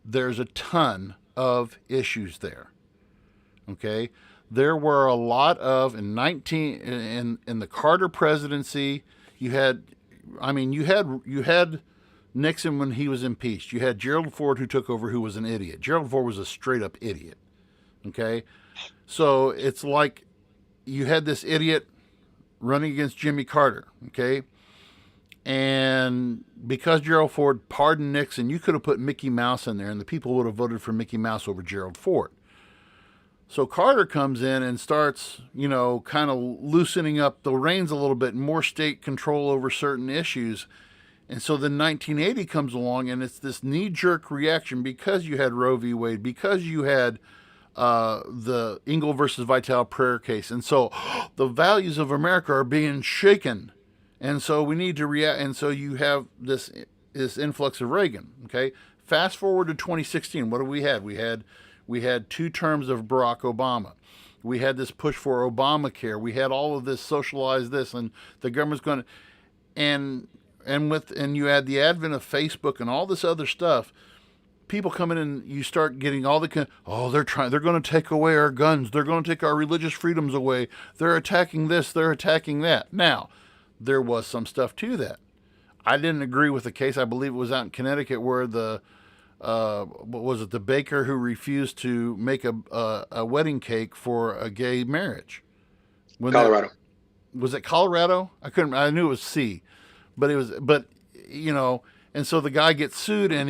There's a ton of issues there. Okay, there were a lot of in the Carter presidency. You had Nixon when he was impeached. You had Gerald Ford who took over, who was an idiot. Gerald Ford was a straight up idiot. Okay, so it's like you had this idiot running against Jimmy Carter. Okay. And because Gerald Ford pardoned Nixon, you could have put Mickey Mouse in there and the people would have voted for Mickey Mouse over Gerald Ford. So Carter comes in and starts, kind of loosening up the reins a little bit, more state control over certain issues. And so then 1980 comes along and it's this knee-jerk reaction because you had Roe v. Wade, because you had the Engel versus Vitale prayer case. And so the values of America are being shaken. And so we need to react. And so you have this influx of Reagan. Okay. Fast forward to 2016. What do we had? We had 2 terms of Barack Obama. We had this push for Obamacare. We had all of this socialized this, and the government's going to, and you had the advent of Facebook and all this other stuff. People come in and you start getting all they're going to take away our guns. They're going to take our religious freedoms away. They're attacking this. They're attacking that. Now, there was some stuff to that. I didn't agree with the case. I believe it was out in Connecticut where the baker who refused to make a wedding cake for a gay marriage. Colorado. Was it Colorado? I knew it was C, but And so the guy gets sued, and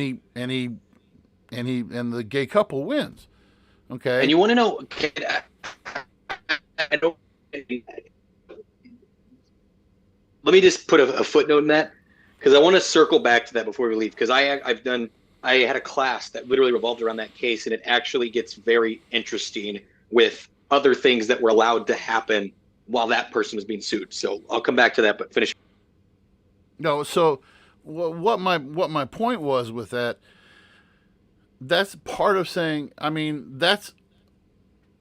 the gay couple wins. Okay. And you want to know? I don't, let me just put a footnote in that, because I want to circle back to that before we leave. Because I had a class that literally revolved around that case, and it actually gets very interesting with other things that were allowed to happen while that person was being sued. So I'll come back to that, but finish. No, so what my point was with that, that's part of saying, I mean, that's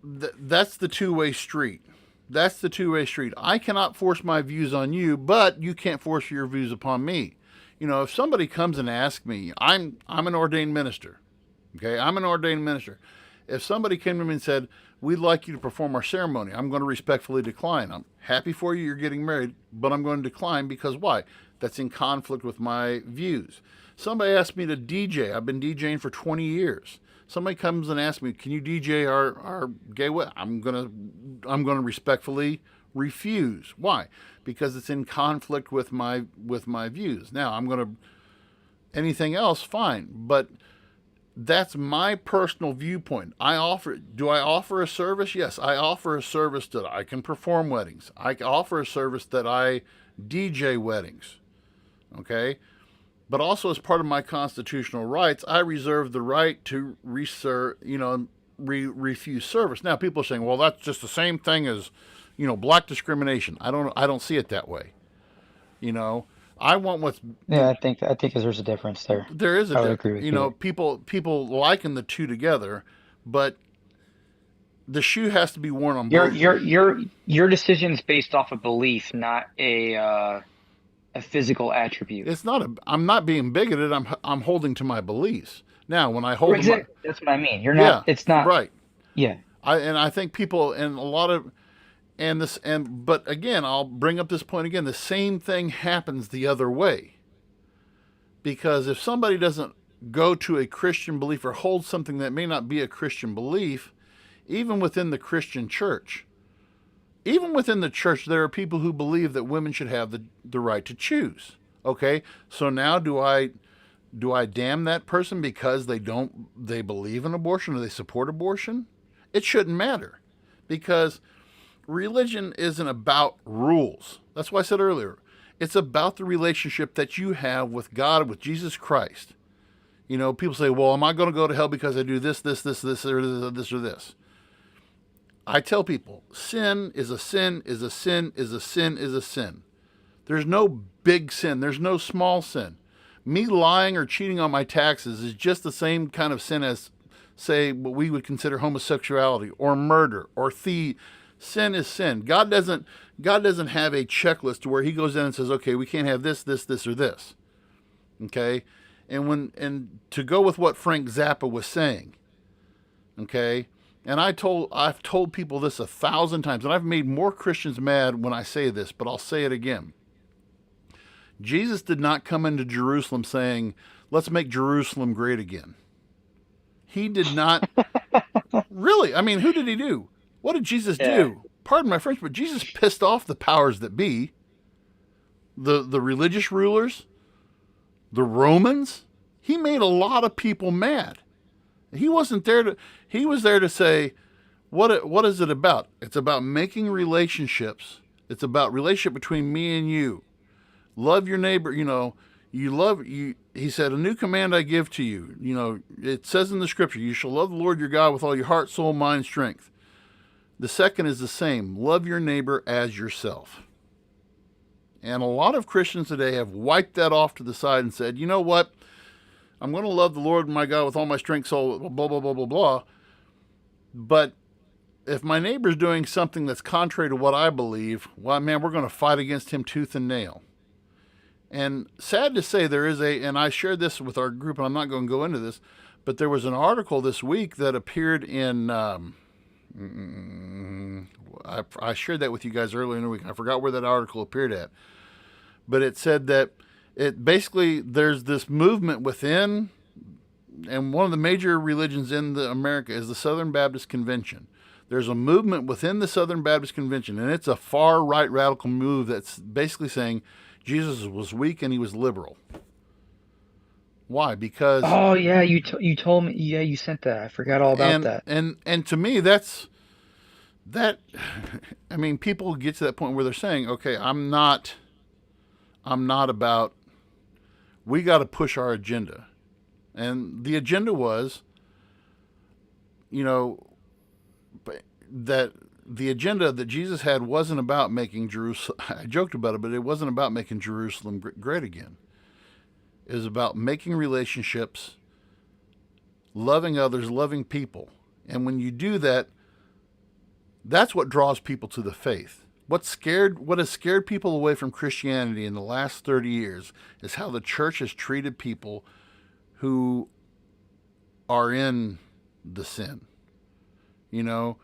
the two-way street. That's the two-way street. I cannot force my views on you, but you can't force your views upon me. You know, if somebody comes and asks me, I'm an ordained minister. Okay, I'm an ordained minister. If somebody came to me and said, we'd like you to perform our ceremony, I'm going to respectfully decline. I'm happy for you, you're getting married, but I'm going to decline because why? That's in conflict with my views. Somebody asked me to DJ. I've been DJing for 20 years. Somebody comes and asks me, can you DJ our gay wedding? I'm gonna respectfully refuse. Why? Because it's in conflict with my views. Now anything else, fine, but that's my personal viewpoint. Do I offer a service? Yes, I offer a service that I can perform weddings. I offer a service that I DJ weddings. Okay? But also as part of my constitutional rights, I reserve the right to refuse service. Now people are saying, well, that's just the same thing as, black discrimination. I don't see it that way. I want what's... Yeah, I think there's a difference there. There is a difference. Agree with you. People liken the two together, but the shoe has to be worn on both. Your decision is based off of belief, not a physical attribute. It's not I'm not being bigoted. I'm holding to my beliefs. Now, when I hold that's what I mean. You're not. Yeah, it's not right. Yeah. I think people and a lot of but again, I'll bring up this point again. The same thing happens the other way. Because if somebody doesn't go to a Christian belief or hold something that may not be a Christian belief, even within the Christian church. Even within the church, there are people who believe that women should have the right to choose. Okay, so now do I damn that person because they believe in abortion or they support abortion? It shouldn't matter, because religion isn't about rules. That's why I said earlier, it's about the relationship that you have with God, with Jesus Christ. People say, well, am I going to go to hell because I do this, or this, or this? I tell people, sin is a sin, is a sin, is a sin, is a sin. There's no big sin. There's no small sin. Me lying or cheating on my taxes is just the same kind of sin as, say, what we would consider homosexuality or murder or theft. Sin is sin. God doesn't have a checklist where he goes in and says, okay, we can't have this, or this. Okay? And to go with what Frank Zappa was saying, okay? And I've told people this 1,000 times, and I've made more Christians mad when I say this, but I'll say it again. Jesus did not come into Jerusalem saying, let's make Jerusalem great again. He did not. Really? I mean, who did he do? What did Jesus do? Pardon my French, but Jesus pissed off the powers that be, the religious rulers, the Romans. He made a lot of people mad. He was there to say, what is it about? It's about making relationships. It's about relationship between me and you. Love your neighbor, he said, a new command I give to you. It says in the scripture, you shall love the Lord your God with all your heart, soul, mind, strength. The second is the same. Love your neighbor as yourself. And a lot of Christians today have wiped that off to the side and said, you know what? I'm going to love the Lord my God with all my strength, soul, blah, blah, blah, blah, blah. But if my neighbor's doing something that's contrary to what I believe, well, man, we're going to fight against him tooth and nail. And sad to say, and I shared this with our group, and I'm not going to go into this, but there was an article this week that appeared in, I shared that with you guys earlier in the week. I forgot where that article appeared at. But it said that there's this movement within, and one of the major religions in America is the Southern Baptist Convention. There's a movement within the Southern Baptist Convention, and it's a far right radical move that's basically saying Jesus was weak and he was liberal. Why? Because Oh yeah, you told me. Yeah, you sent that. I forgot all about that. and to me that I mean, people get to that point where they're saying, okay, I'm not about, we got to push our agenda. And the agenda was, you know, that the agenda that Jesus had wasn't about making Jerusalem, I joked about it, but it wasn't about making Jerusalem great again. It was about making relationships, loving others, loving people. And when you do that, that's what draws people to the faith. What has scared people away from Christianity in the last 30 years is how the church has treated people who are in the sin. You know,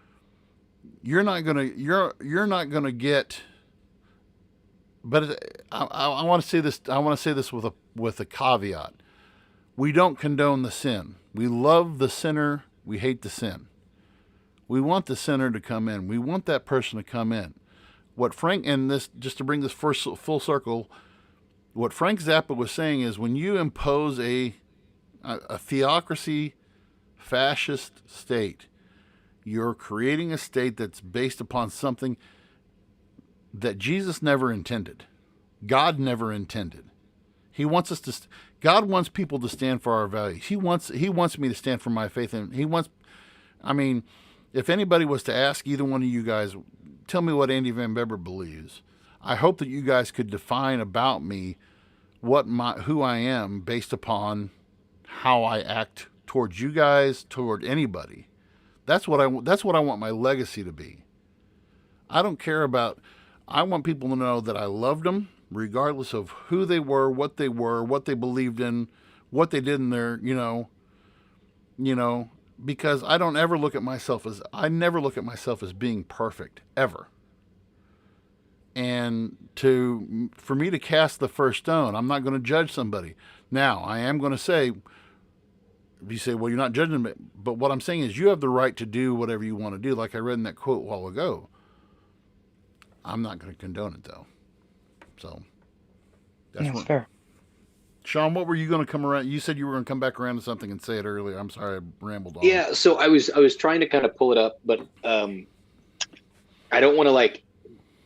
you're not gonna get. But I want to say this. I want to say this with a caveat. We don't condone the sin. We love the sinner. We hate the sin. We want the sinner to come in. We want that person to come in. What Frank, and this, just to bring this first full circle, what Frank Zappa was saying is, when you impose a theocracy, fascist state, you're creating a state that's based upon something that Jesus never intended. God never intended. He wants us to. God wants people to stand for our values. He wants me to stand for my faith, and he wants. I mean, if anybody was to ask either one of you guys, tell me what Andy Van Beber believes, I hope that you guys could define about me who I am based upon how I act towards you guys, toward anybody. That's what I want my legacy to be. I don't care about. I want people to know that I loved them, regardless of who they were, what they believed in, what they did in their, because I never look at myself as being perfect, ever. And for me to cast the first stone, I'm not going to judge somebody. Now, I am going to say, if you say, well, you're not judging me, but what I'm saying is, you have the right to do whatever you want to do, like I read in that quote a while ago. I'm not going to condone it, though. So That's fair. Sean, what were you going to come around? You said you were going to come back around to something and say it earlier. I'm sorry, I rambled on. Yeah, so I was trying to kind of pull it up, but I don't want to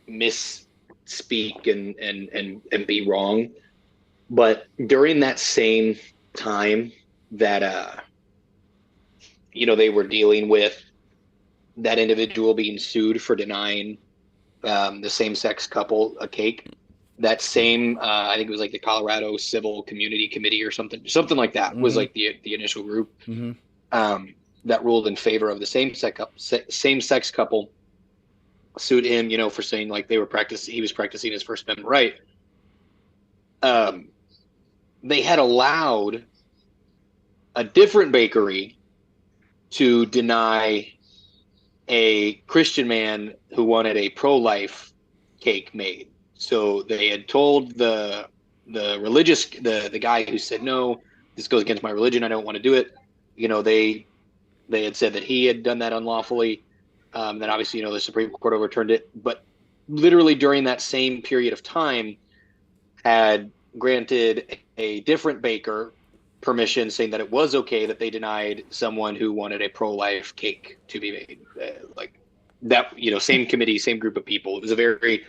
misspeak and be wrong. But during that same time that they were dealing with that individual being sued for denying the same-sex couple a cake, that same I think it was like the Colorado Civil Community Committee or something like that, was like the initial group that ruled in favor of the same-sex couple, sued him, for saying he was practicing his First Amendment right. They had allowed a different bakery to deny a Christian man who wanted a pro-life cake made. So they had told the guy who said, no, this goes against my religion, I don't want to do it. They had said that he had done that unlawfully. Then obviously, the Supreme Court overturned it. But literally during that same period of time, had granted a different baker permission, saying that it was okay that they denied someone who wanted a pro-life cake to be made. Same committee, same group of people. It was a very,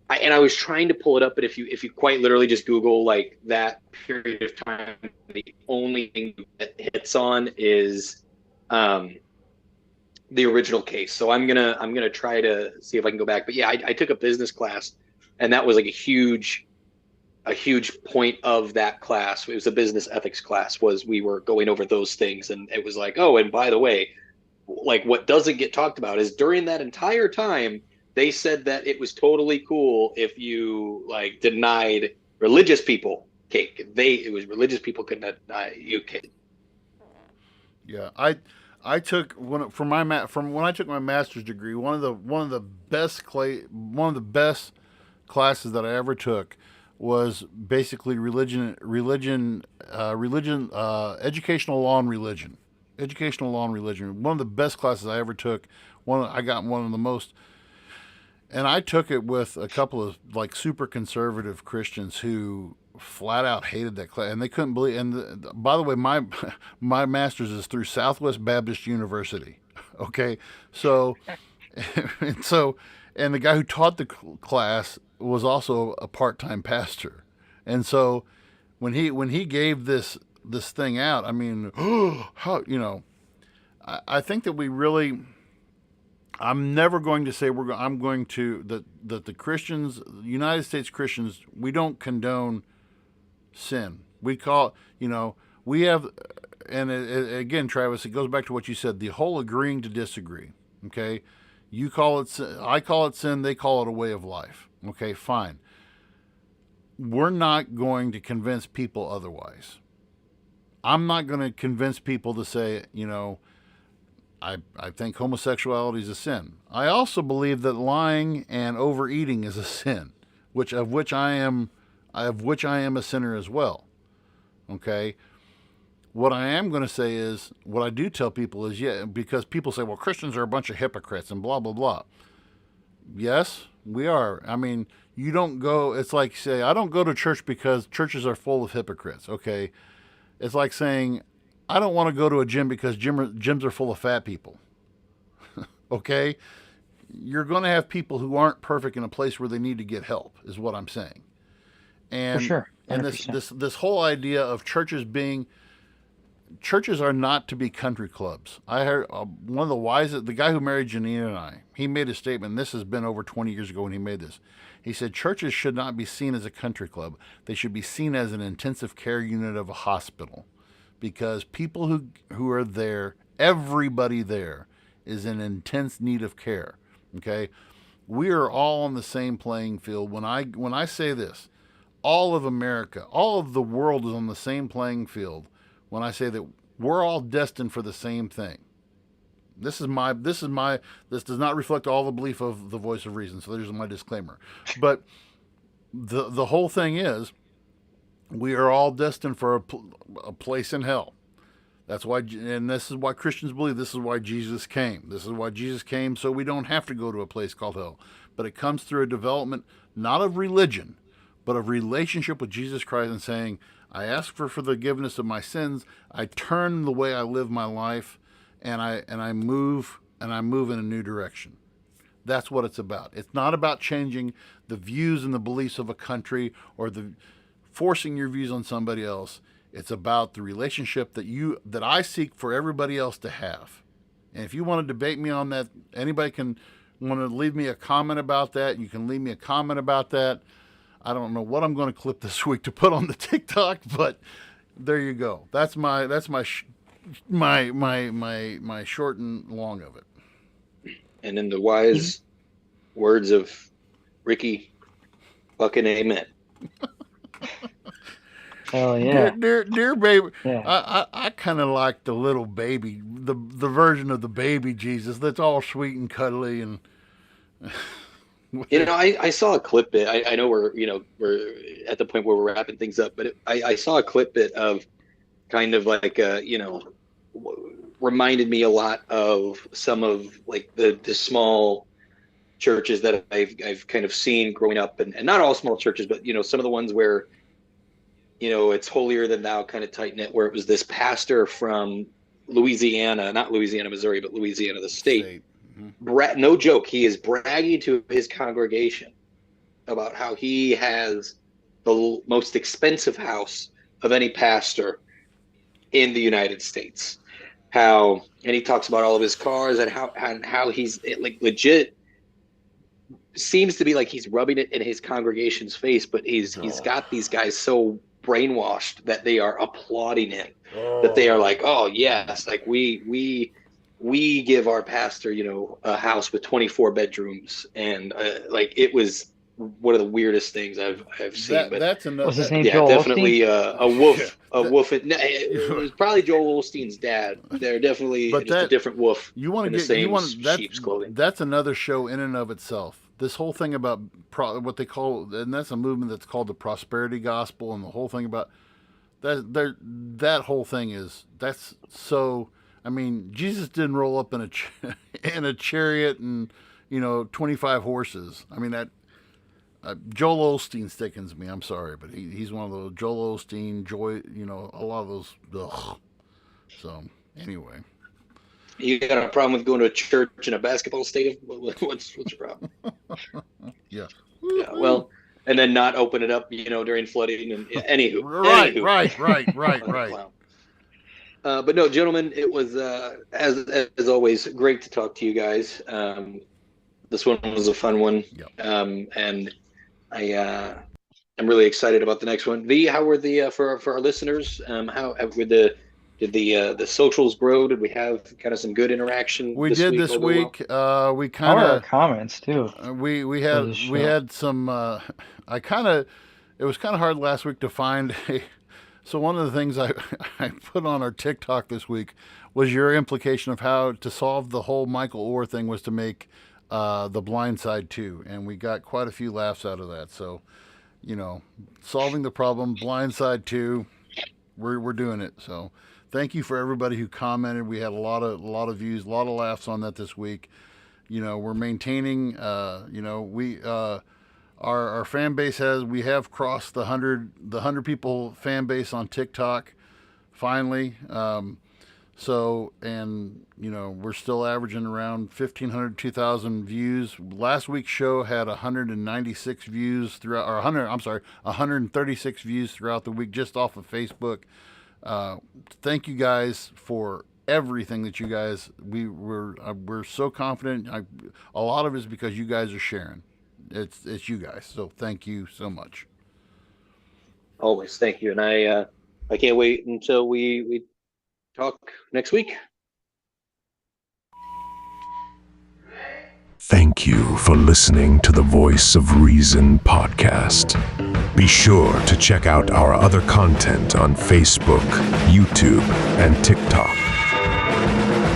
and I was trying to pull it up, but if you quite literally just Google that period of time, the only thing that hits on is the original case. So I'm gonna try to see if I can go back. But yeah, I took a business class, and that was a huge point of that class. It was a business ethics class. We were going over those things, and it was oh, and by the way, what doesn't get talked about is during that entire time, they said that it was totally cool if you denied religious people cake. It was religious people could not deny you cake. Yeah, I took when I took my master's degree, one of the best classes that I ever took was basically educational law and religion. Educational law and religion. One of the best classes I ever took. I got one of the most. and I took it with a couple of like super conservative Christians who flat out hated that class, and they couldn't believe. And by the way, my master's is through Southwest Baptist University. Okay, so and the guy who taught the class was also a part-time pastor, and so when he gave this thing out, I mean, how I think that we really. I'm never going to say I'm going to that the Christians, United States Christians, we don't condone sin. We call, we have, and again, Travis, it goes back to what you said, the whole agreeing to disagree. Okay, you call it sin, I call it sin, they call it a way of life. Okay, fine. We're not going to convince people otherwise. I'm not going to convince people to say, I think homosexuality is a sin. I also believe that lying and overeating is a sin, of which I am a sinner as well. Okay? What I am going to say is, what I do tell people is, because people say, well, Christians are a bunch of hypocrites and blah, blah, blah. Yes, we are. I mean, you don't go, it's like, say, I don't go to church because churches are full of hypocrites. Okay? It's like saying, I don't want to go to a gym because gyms are full of fat people. Okay? You're going to have people who aren't perfect in a place where they need to get help, is what I'm saying. And, For sure. 100%. and this whole idea of churches are not to be country clubs. I heard one of the wisest, the guy who married Janine and I, he made a statement. This has been over 20 years ago when he made this. He said, churches should not be seen as a country club. They should be seen as an intensive care unit of a hospital. Because people who are there, everybody there is in intense need of care. Okay, we are all on the same playing field. When I say this, all of America, all of the world is on the same playing field. When I say that we're all destined for the same thing. This does not reflect all the belief of the Voice of Reason. So there's my disclaimer. But the whole thing is, we are all destined for a place in hell. That's why, and this is why Christians believe this is why Jesus came. This is why Jesus came, so we don't have to go to a place called hell. But it comes through a development, not of religion, but of relationship with Jesus Christ and saying, I ask for forgiveness of my sins. I turn the way I live my life, and I move in a new direction. That's what it's about. It's not about changing the views and the beliefs of a country or forcing your views on somebody else. It's about the relationship that I seek for everybody else to have. And if you want to debate me on that, anybody can want to leave me a comment about that. You can leave me a comment about that. I don't know what I'm going to clip this week to put on the TikTok, but there you go. That's my short and long of it. And in the wise words of Ricky, fucking amen. Hell yeah. Dear baby, Yeah. I kind of like the little baby, the version of the baby Jesus that's all sweet and cuddly and. I saw a clip bit. I know we're at the point where we're wrapping things up, but I saw a clip bit of kind of like reminded me a lot of some of like the small churches that I've kind of seen growing up, and not all small churches, but some of the ones where it's holier than thou kind of tight knit, where it was this pastor from Louisiana, not Louisiana, Missouri, but Louisiana, the state. Mm-hmm. No joke. He is bragging to his congregation about how he has the most expensive house of any pastor in the United States. And he talks about all of his cars and how he's like legit seems to be like he's rubbing it in his congregation's face, but he's got these guys so brainwashed that they are applauding him, that they are like, oh yes, like we give our pastor a house with 24 bedrooms, and like it was one of the weirdest things I've seen. That's another. What's his name? Yeah, Joel definitely Osteen? A wolf. A wolf. It was probably Joel Osteen's dad. They're definitely a different wolf. You want to get sheep's clothing. That's another show in and of itself. This whole thing about what they call, and that's a movement that's called the prosperity gospel, and the whole thing about that whole thing that's so. I mean, Jesus didn't roll up in a chariot and 25 horses. I mean, that Joel Osteen stickens me. I'm sorry, but he's one of those Joel Osteen, a lot of those. Ugh. So anyway, You got a problem with going to a church and a basketball stadium? What's your problem? Yeah. Yeah. Well, and then not open it up, during flooding and anywho. Right. But no, gentlemen, it was as always great to talk to you guys. This one was a fun one. Yep. And I'm really excited about the next one. V, how were the for our listeners? Did the socials grow? Did we have kind of some good interaction? We did this week. We Our kind of comments too. we had some. It was kind of hard last week to find. So one of the things I put on our TikTok this week was your implication of how to solve the whole Michael Oher thing was to make The Blind Side 2, and we got quite a few laughs out of that. So, solving the problem, Blind Side 2, we're doing it. So, thank you for everybody who commented. We had a lot of views, a lot of laughs on that this week. We're maintaining. Our fan base we have crossed the 100 people fan base on TikTok finally. We're still averaging around 1,500, 2,000 views. Last week's show had 196 views 136 views throughout the week just off of Facebook. Thank you guys for everything that you guys, we're so confident. A lot of it is because you guys are sharing. It's you guys. So thank you so much. Always. Thank you. And I can't wait until we talk next week. Thank you for listening to the Voice of Reason podcast. Be sure to check out our other content on Facebook, YouTube, and TikTok.